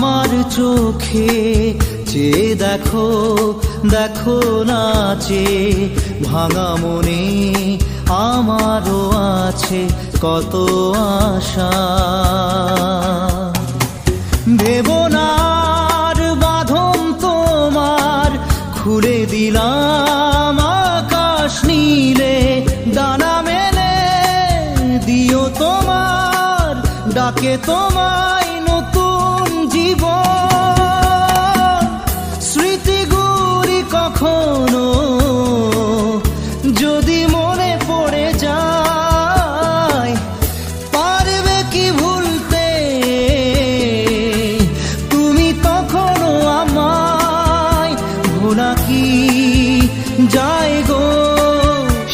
আমার চোখে চেয়ে দেখো, দেখো নাচে ভাঙা মনে আমারও আছে কত আশা। ভেবনার বাঁধন তোমার খুলে দিলাম আকাশ নীলে, ডানা মেলে দিও তোমার ডাকে তোমায় নতুন জীবন। স্মৃতিগুলি কখনো যদি মনে পড়ে যায়, পারবে কি ভুলতে তুমি তখনও আমায়? ভোলা কি যায় গো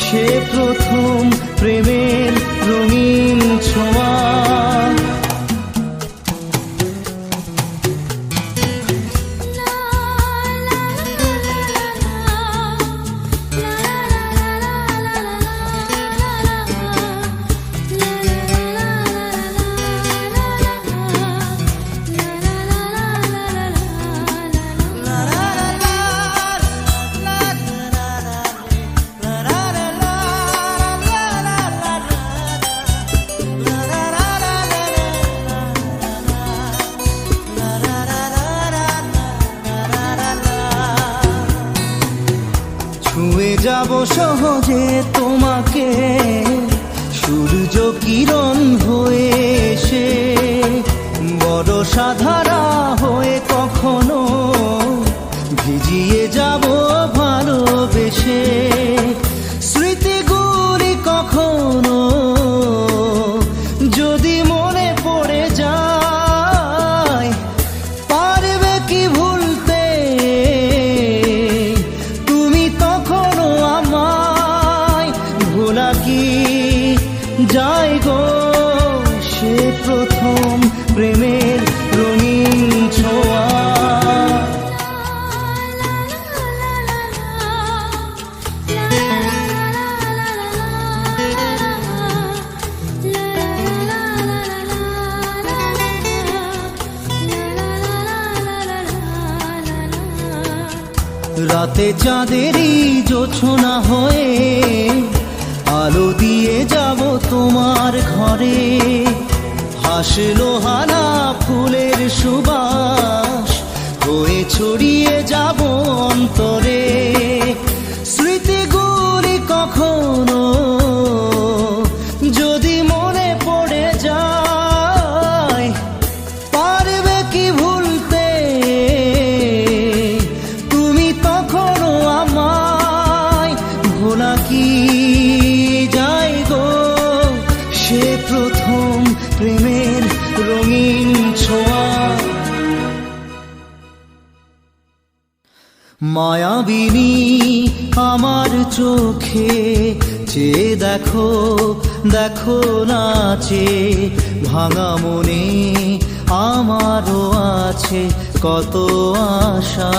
সে প্রথম প্রেমের রঙিন ছোঁয়া। ছুঁয়ে যাব সহজে তোমাকে সূর্য কিরণ হয়ে এসে, বরষা ধারা হয়ে কখনো ভিজিয়ে যাব ভালোবেসে। স্মৃতিগুলি কখনো যদি মনে পড়ে যায়, পারবে কি ভুলতে তুমি তখনও আমায়? ভোলা কি যায় গো সে প্রথম প্রেমের রঙিন ছোঁয়া। রাতে চাঁদেরই জোছনা হয়ে আলো দিয়ে যাব তোমার ঘরে, হাসলো হানা ফুলের সুবাস হয়ে ছড়িয়ে যাব অন্তরে। স্মৃতিগুলি কখনো যদি মনে পড়ে যায়, পারবে কি ভুলতে তুমি তখনও আমায়? ভোলা কি যায় গো সে প্রথম প্রেমের রঙিন ছোঁয়া। মায়াবিনী আমার চোখে চেয়ে দেখো, দেখো নাচে ভাঙা মনে আমারও আছে কত আশা।